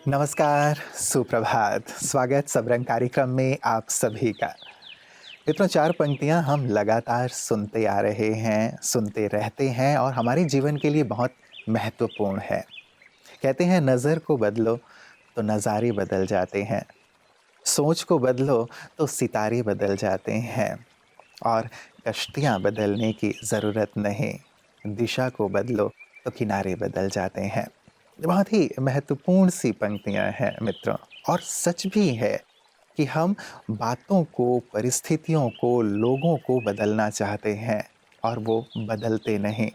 नमस्कार, सुप्रभात, स्वागत सबरंग कार्यक्रम में आप सभी का। मित्रों, 4 पंक्तियाँ हम लगातार सुनते आ रहे हैं, सुनते रहते हैं और हमारे जीवन के लिए बहुत महत्वपूर्ण है। कहते हैं नज़र को बदलो तो नज़ारे बदल जाते हैं, सोच को बदलो तो सितारे बदल जाते हैं और कश्तियाँ बदलने की ज़रूरत नहीं, दिशा को बदलो तो किनारे बदल जाते हैं। बहुत ही महत्वपूर्ण सी पंक्तियाँ हैं मित्रों, और सच भी है कि हम बातों को, परिस्थितियों को, लोगों को बदलना चाहते हैं और वो बदलते नहीं।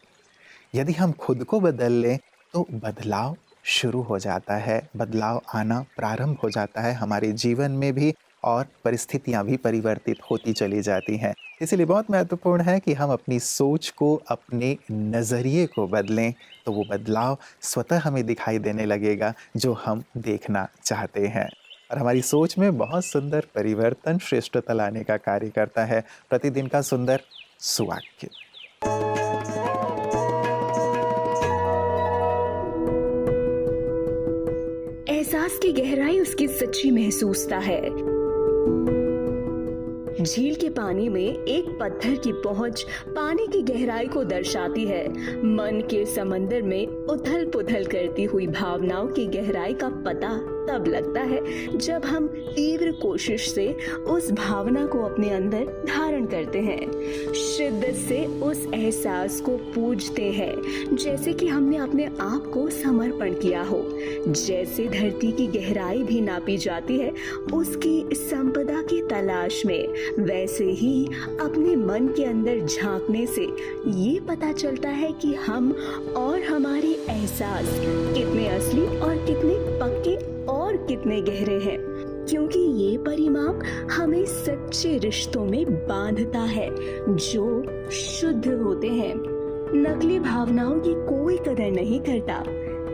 यदि हम खुद को बदल लें तो बदलाव शुरू हो जाता है, बदलाव आना प्रारंभ हो जाता है हमारे जीवन में भी और परिस्थितियां भी परिवर्तित होती चली जाती हैं। इसीलिए बहुत महत्वपूर्ण है कि हम अपनी सोच को, अपने नज़रिए को बदलें, तो वो बदलाव स्वतः हमें दिखाई देने लगेगा जो हम देखना चाहते हैं। और हमारी सोच में बहुत सुंदर परिवर्तन, श्रेष्ठता लाने का कार्य करता है प्रतिदिन का सुंदर सुवाक्य। एहसास की गहराई उसकी सच्ची महसूसता है। झील के पानी में एक पत्थर की पहुंच पानी की गहराई को दर्शाती है। मन के समंदर में उथल पुथल करती हुई भावनाओं की गहराई का पता तब लगता है जब हम तीव्र कोशिश से उस भावना को अपने अंदर धारण करते हैं, शिद्दत से उस एहसास को पूजते हैं, जैसे कि हमने अपने आप को समर्पण किया हो। जैसे धरती की गहराई भी नापी जाती है उसकी संपदा की तलाश में, वैसे ही अपने मन के अंदर झांकने से ये पता चलता है कि हम और हमारे एहसास कितने असली और कितने पक्के और कितने गहरे हैं, क्योंकि ये परिमाप हमें सच्चे रिश्तों में बांधता है जो शुद्ध होते हैं। नकली भावनाओं की कोई कदर नहीं करता।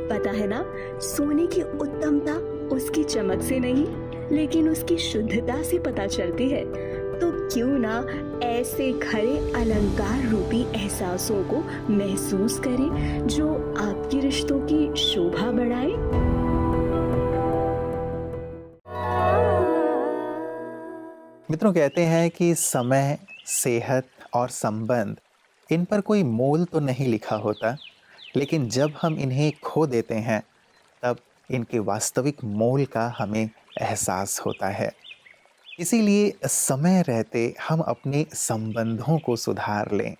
पता है ना, सोने की उत्तमता उसकी चमक से नहीं लेकिन उसकी शुद्धता से पता चलती है। तो क्यों ना ऐसे खरे अलंकार रूपी एहसासों को महसूस करें जो आपके रिश्तों की शोभा बढ़ाए। मित्रों, कहते हैं कि समय, सेहत और संबंध, इन पर कोई मोल तो नहीं लिखा होता, लेकिन जब हम इन्हें खो देते हैं तब इनके वास्तविक मोल का हमें एहसास होता है। इसीलिए समय रहते हम अपने संबंधों को सुधार लें,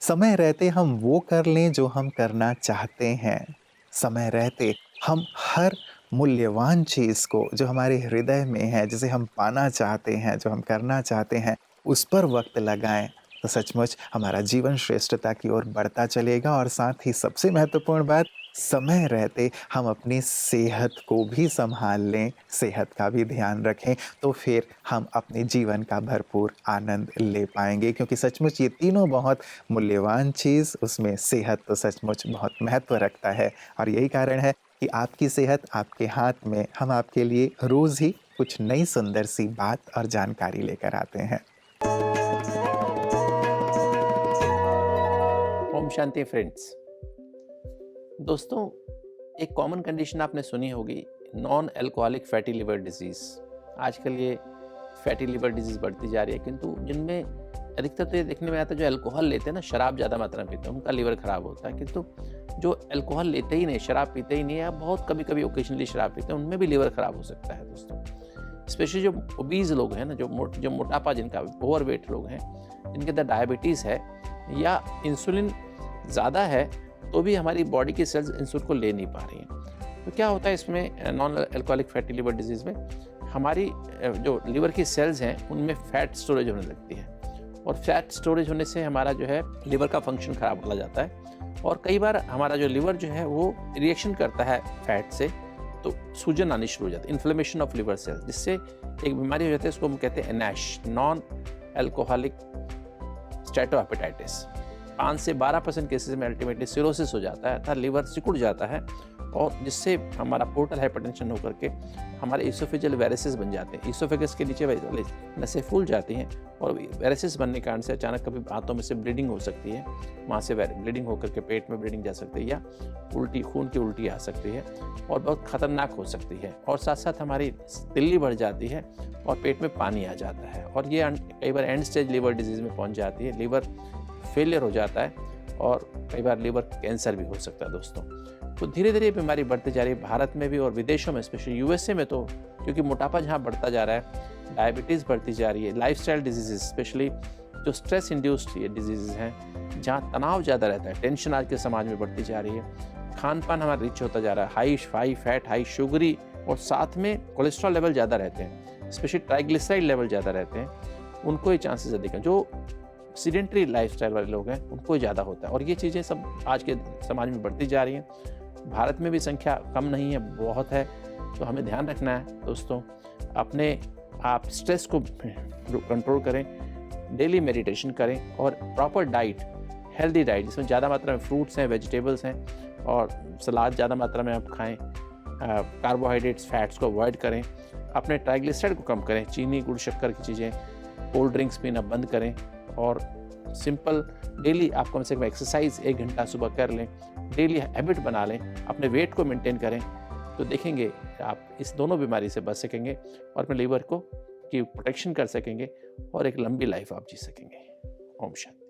समय रहते हम वो कर लें जो हम करना चाहते हैं, समय रहते हम हर मूल्यवान चीज़ को जो हमारे हृदय में है, जिसे हम पाना चाहते हैं, जो हम करना चाहते हैं, उस पर वक्त लगाएं, तो सचमुच हमारा जीवन श्रेष्ठता की ओर बढ़ता चलेगा। और साथ ही सबसे महत्वपूर्ण बात, समय रहते हम अपनी सेहत को भी संभाल लें, सेहत का भी ध्यान रखें, तो फिर हम अपने जीवन का भरपूर आनंद ले पाएंगे। क्योंकि सचमुच ये तीनों बहुत मूल्यवान चीज़, उसमें सेहत तो सचमुच बहुत महत्व रखता है। और यही कारण है कि आपकी सेहत आपके हाथ में, हम आपके लिए रोज़ ही कुछ नई सुंदर सी बात और जानकारी लेकर आते हैं। ओम शांति फ्रेंड्स। दोस्तों, एक कॉमन कंडीशन आपने सुनी होगी, non alcoholic fatty liver disease. आजकल ये फैटी लिवर डिजीज़ बढ़ती जा रही है, किंतु जिनमें अधिकतर तो ये देखने में आता है जो अल्कोहल लेते हैं ना, शराब ज़्यादा मात्रा में पीते हैं, उनका लिवर ख़राब होता है। किंतु जो अल्कोहल लेते ही नहीं, शराब पीते ही नहीं है, या बहुत कभी कभी ओकेजनली शराब पीते हैं, उनमें भी लिवर ख़राब हो सकता है दोस्तों। स्पेशली जो ओबीज़ लोग हैं ना, जो मोटापा, जिनका ओवरवेट लोग हैं, जिनके अंदर डायबिटीज़ है या इंसुलिन ज़्यादा है तो भी हमारी बॉडी की सेल्स इंसुलिन को ले नहीं पा रही हैं। तो क्या होता है इसमें, non alcoholic fatty liver disease में हमारी जो लिवर की सेल्स हैं उनमें फैट स्टोरेज होने लगती है, और फैट स्टोरेज होने से हमारा जो है लिवर का फंक्शन ख़राब हो जाता है। और कई बार हमारा जो लिवर जो है वो रिएक्शन करता है फैट से, तो सूजन आनी शुरू हो जाती है, इन्फ्लेमेशन ऑफ लिवर सेल्स, जिससे एक बीमारी हो जाती है, उसको हम कहते हैं नैश, नॉन अल्कोहलिक स्टेटोहेपेटाइटिस। 5 से 12% केसेस में अल्टीमेटली सिरोसिस हो जाता है, अर्थात लिवर सिकुड़ जाता है और जिससे हमारा पोर्टल हाइपरटेंशन होकर के हमारे इसोफेजियल वेरिसेस बन जाते हैं। इसोफेगस के नीचे वाली नसें फूल जाती हैं और वेरिसेस बनने के कारण से अचानक कभी हाथों में से ब्लीडिंग हो सकती है, वहाँ से ब्लीडिंग होकर के पेट में ब्लीडिंग जा सकती है या उल्टी, खून की उल्टी आ सकती है और बहुत खतरनाक हो सकती है। और साथ साथ हमारी तिल्ली बढ़ जाती है और पेट में पानी आ जाता है और ये कई बार एंड स्टेज लीवर डिजीज़ में पहुँच जाती है, लीवर फेलियर हो जाता है और कई बार लीवर कैंसर भी हो सकता है दोस्तों। तो धीरे धीरे बीमारी बढ़ती जा रही है भारत में भी और विदेशों में, स्पेशली यूएसए में तो क्योंकि मोटापा जहाँ बढ़ता जा रहा है, डायबिटीज़ बढ़ती जा रही है, लाइफस्टाइल डिजीज़ स्पेशली जो स्ट्रेस इंड्यूस्ड ये डिजीज़ हैं, जहाँ तनाव ज़्यादा रहता है, टेंशन आज के समाज में बढ़ती जा रही है, खान पान हमारा रिच होता जा रहा है, हाई फैट, हाई शुगरी और साथ में कोलेस्ट्रॉल लेवल ज़्यादा रहते हैं, स्पेशली ट्राइग्लिसराइड लेवल ज़्यादा रहते हैं, उनको ये चांसेस अधिक हैं। जो सीडेंटरी लाइफस्टाइल वाले लोग हैं उनको ज़्यादा होता है और ये चीज़ें सब आज के समाज में बढ़ती जा रही हैं। भारत में भी संख्या कम नहीं है, बहुत है। तो हमें ध्यान रखना है दोस्तों, अपने आप स्ट्रेस को कंट्रोल करें, डेली मेडिटेशन करें और प्रॉपर डाइट, हेल्दी डाइट जिसमें ज़्यादा मात्रा में फ्रूट्स हैं, वेजिटेबल्स हैं और सलाद ज़्यादा मात्रा में आप खाएं, कार्बोहाइड्रेट्स, फैट्स को अवॉइड करें, अपने ट्राइग्लिसराइड को कम करें, चीनी, गुड़, शक्कर की चीज़ें, कोल्ड ड्रिंक्स पीना बंद करें और सिंपल डेली आप कम से कम एक्सरसाइज 1 घंटा सुबह कर लें, डेली हैबिट बना लें, अपने वेट को मेंटेन करें, तो देखेंगे आप इस दोनों बीमारी से बच सकेंगे और अपने लीवर को की प्रोटेक्शन कर सकेंगे और एक लंबी लाइफ आप जी सकेंगे। ओम शांति।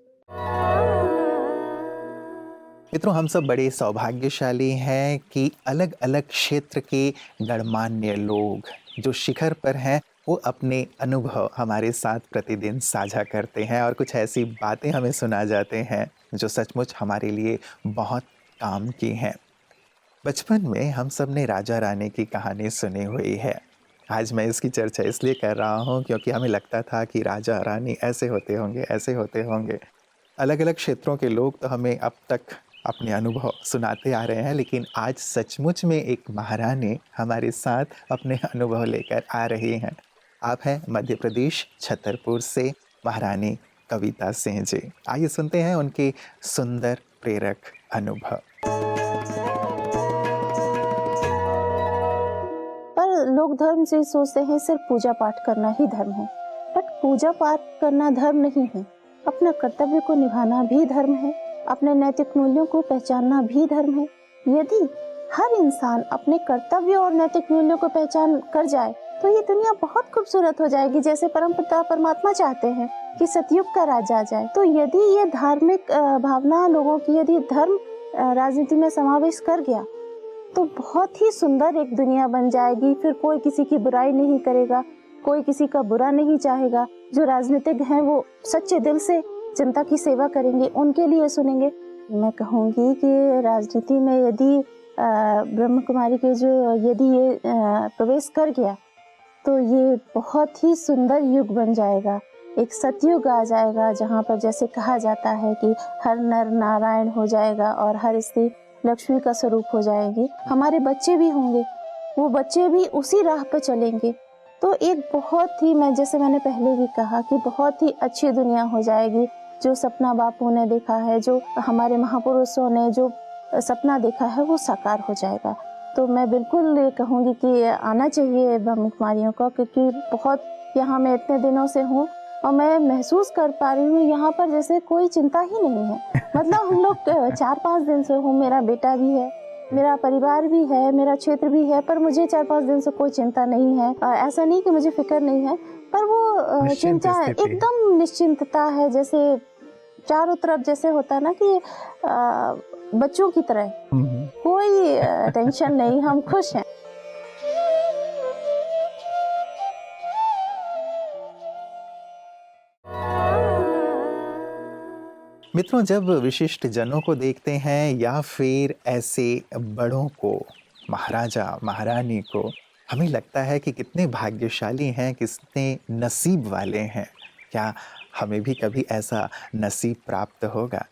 मित्रों, हम सब बड़े सौभाग्यशाली हैं कि अलग अलग क्षेत्र के गणमान्य लोग जो शिखर पर हैं वो अपने अनुभव हमारे साथ प्रतिदिन साझा करते हैं और कुछ ऐसी बातें हमें सुना जाते हैं जो सचमुच हमारे लिए बहुत काम की हैं। बचपन में हम सब ने राजा रानी की कहानी सुनी हुई है। आज मैं इसकी चर्चा इसलिए कर रहा हूँ क्योंकि हमें लगता था कि राजा रानी ऐसे होते होंगे, ऐसे होते होंगे। अलग अलग क्षेत्रों के लोग तो हमें अब तक अपने अनुभव सुनाते आ रहे हैं, लेकिन आज सचमुच में एक महारानी हमारे साथ अपने अनुभव लेकर आ रही हैं। आप हैं मध्य प्रदेश छतरपुर से महारानी कविता सिंह जी। आइए सुनते हैं उनके सुंदर प्रेरक अनुभव। पर लोग धर्म से सोचते हैं सिर्फ पूजा पाठ करना ही धर्म है, बट पूजा पाठ करना धर्म नहीं है। अपना कर्तव्य को निभाना भी धर्म है, अपने नैतिक मूल्यों को पहचानना भी धर्म है। यदि हर इंसान अपने कर्तव्य और नैतिक मूल्यों को पहचान कर जाए तो ये दुनिया बहुत खूबसूरत हो जाएगी, जैसे परमपिता परमात्मा चाहते हैं कि सतयुग का राज आ जाए। तो यदि ये धार्मिक भावना लोगों की, यदि धर्म राजनीति में समावेश कर गया तो बहुत ही सुंदर एक दुनिया बन जाएगी। फिर कोई किसी की बुराई नहीं करेगा, कोई किसी का बुरा नहीं चाहेगा। जो राजनीतिज्ञ हैं वो सच्चे दिल से जनता की सेवा करेंगे, उनके लिए सुनेंगे। मैं कहूँगी कि राजनीति में यदि ब्रह्म कुमारी के जो यदि ये प्रवेश कर गया तो ये बहुत ही सुंदर युग बन जाएगा, एक सतयुग आ जाएगा, जहाँ पर जैसे कहा जाता है कि हर नर नारायण हो जाएगा और हर स्त्री लक्ष्मी का स्वरूप हो जाएगी। हमारे बच्चे भी होंगे, वो बच्चे भी उसी राह पर चलेंगे। तो एक बहुत ही, जैसे मैंने पहले भी कहा कि बहुत ही अच्छी दुनिया हो जाएगी। जो सपना बापू ने देखा है, जो हमारे महापुरुषों ने जो सपना देखा है, वो साकार हो जाएगा। तो मैं बिल्कुल ये कहूँगी कि आना चाहिए ब्रह्म कुमारियों को, क्योंकि बहुत यहाँ मैं इतने दिनों से हूँ और मैं महसूस कर पा रही हूँ यहाँ पर जैसे कोई चिंता ही नहीं है। मतलब हम लोग 4-5 दिन से हूँ, मेरा बेटा भी है, मेरा परिवार भी है, मेरा क्षेत्र भी है, पर मुझे 4-5 दिन से कोई चिंता नहीं है। ऐसा नहीं कि मुझे फिक्र नहीं है, पर वो चिंता एकदम निश्चिंतता है, जैसे चारों तरफ जैसे होता है ना कि बच्चों की तरह, कोई टेंशन नहीं, हम खुश हैं। मित्रों, जब विशिष्ट जनों को देखते हैं या फिर ऐसे बड़ों को, महाराजा महारानी को, हमें लगता है कि कितने भाग्यशाली हैं, कितने नसीब वाले हैं। क्या हमें भी कभी ऐसा नसीब प्राप्त होगा?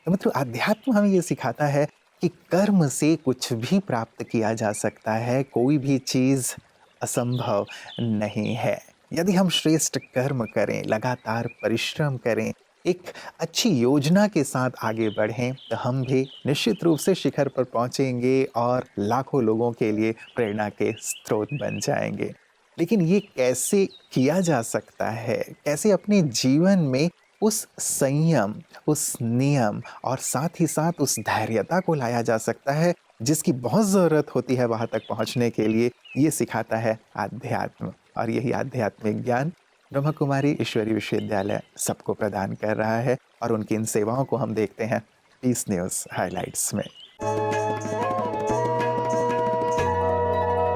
तो मित्रों, अध्यात्म हमें ये सिखाता है कि कर्म से कुछ भी प्राप्त किया जा सकता है, कोई भी चीज़ असंभव नहीं है। यदि हम श्रेष्ठ कर्म करें, लगातार परिश्रम करें, एक अच्छी योजना के साथ आगे बढ़ें तो हम भी निश्चित रूप से शिखर पर पहुंचेंगे और लाखों लोगों के लिए प्रेरणा के स्रोत बन जाएंगे। लेकिन ये कैसे किया जा सकता है? कैसे अपने जीवन में उस संयम, उस नियम और साथ ही साथ उस धैर्यता को लाया जा सकता है जिसकी बहुत ज़रूरत होती है वहाँ तक पहुँचने के लिए, ये सिखाता है आध्यात्म। और यही आध्यात्मिक ज्ञान ब्रह्मा कुमारी ईश्वरीय विश्वविद्यालय सबको प्रदान कर रहा है और उनकी इन सेवाओं को हम देखते हैं पीस न्यूज़ हाइलाइट्स में।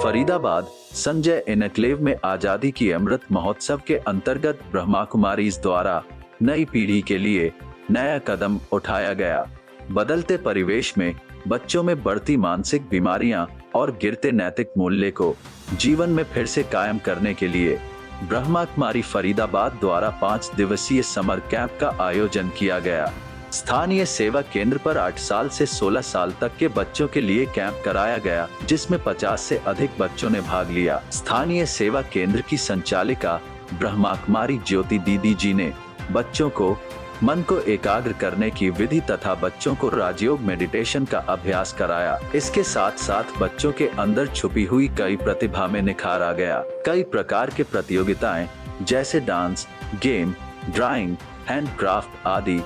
फरीदाबाद संजय एनक्लेव में आजादी की अमृत महोत्सव के अंतर्गत ब्रह्मा कुमारीज द्वारा नई पीढ़ी के लिए नया कदम उठाया गया। बदलते परिवेश में बच्चों में बढ़ती मानसिक बीमारियां और गिरते नैतिक मूल्य को जीवन में फिर से कायम करने के लिए ब्रह्मा कुमारी फरीदाबाद द्वारा 5 दिवसीय समर कैंप का आयोजन किया गया। स्थानीय सेवा केंद्र पर 8 साल से 16 साल तक के बच्चों के लिए कैंप कराया गया, जिसमें 50 से अधिक बच्चों ने भाग लिया। स्थानीय सेवा केंद्र की संचालिका ब्रह्मा कुमारी ज्योति दीदी जी ने बच्चों को मन को एकाग्र करने की विधि तथा बच्चों को राजयोग मेडिटेशन का अभ्यास कराया। इसके साथ साथ बच्चों के अंदर छुपी हुई कई प्रतिभा में निखार आ गया। कई प्रकार के प्रतियोगिताएं जैसे डांस, गेम, ड्राइंग, हैंडक्राफ्ट आदि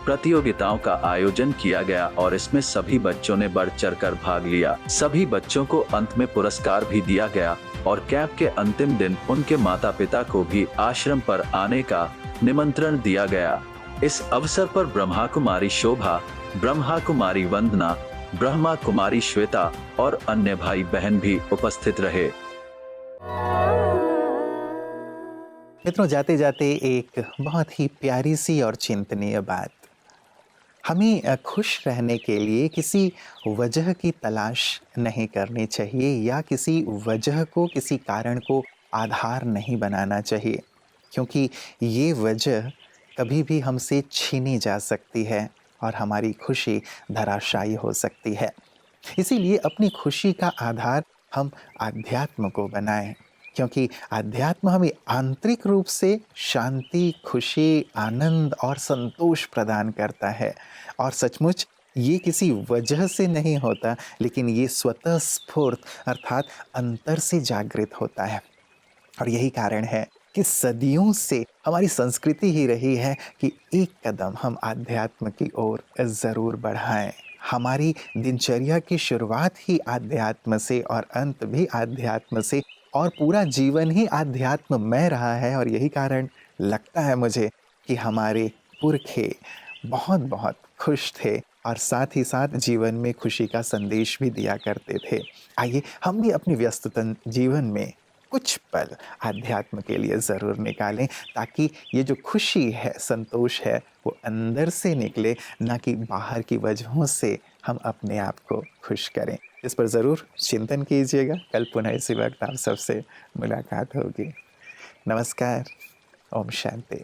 प्रतियोगिताओं का आयोजन किया गया और इसमें सभी बच्चों ने बढ़ चढ़कर भाग लिया। सभी बच्चों को अंत में पुरस्कार भी दिया गया और कैंप के अंतिम दिन उनके माता पिता को भी आश्रम पर आने का निमंत्रण दिया गया। इस अवसर पर ब्रह्मा कुमारी शोभा, ब्रह्मा कुमारी वंदना, ब्रह्मा कुमारी श्वेता और अन्य भाई बहन भी उपस्थित रहे। मित्रों, जाते जाते एक बहुत ही प्यारी सी और चिंतनीय बात, हमें खुश रहने के लिए किसी वजह की तलाश नहीं करनी चाहिए या किसी वजह को, किसी कारण को आधार नहीं बनाना चाहिए, क्योंकि ये वजह कभी भी हमसे छीनी जा सकती है और हमारी खुशी धराशायी हो सकती है। इसीलिए अपनी खुशी का आधार हम आध्यात्म को बनाएं, क्योंकि आध्यात्म हमें आंतरिक रूप से शांति, खुशी, आनंद और संतोष प्रदान करता है। और सचमुच ये किसी वजह से नहीं होता, लेकिन ये स्वतः स्फूर्त अर्थात अंतर से जागृत होता है। और यही कारण है कि सदियों से हमारी संस्कृति ही रही है कि एक कदम हम आध्यात्म की ओर ज़रूर बढ़ाएं। हमारी दिनचर्या की शुरुआत ही आध्यात्म से और अंत भी आध्यात्म से, और पूरा जीवन ही आध्यात्ममय रहा है। और यही कारण लगता है मुझे कि हमारे पुरखे बहुत बहुत खुश थे और साथ ही साथ जीवन में खुशी का संदेश भी दिया करते थे। आइए हम भी अपनी व्यस्ततम जीवन में कुछ पल आध्यात्म के लिए ज़रूर निकालें, ताकि ये जो खुशी है, संतोष है, वो अंदर से निकले, ना कि बाहर की वजहों से हम अपने आप को खुश करें। इस पर ज़रूर चिंतन कीजिएगा। कल पुनः इसी वक्त आप सबसे मुलाकात होगी। नमस्कार। ओम शांति।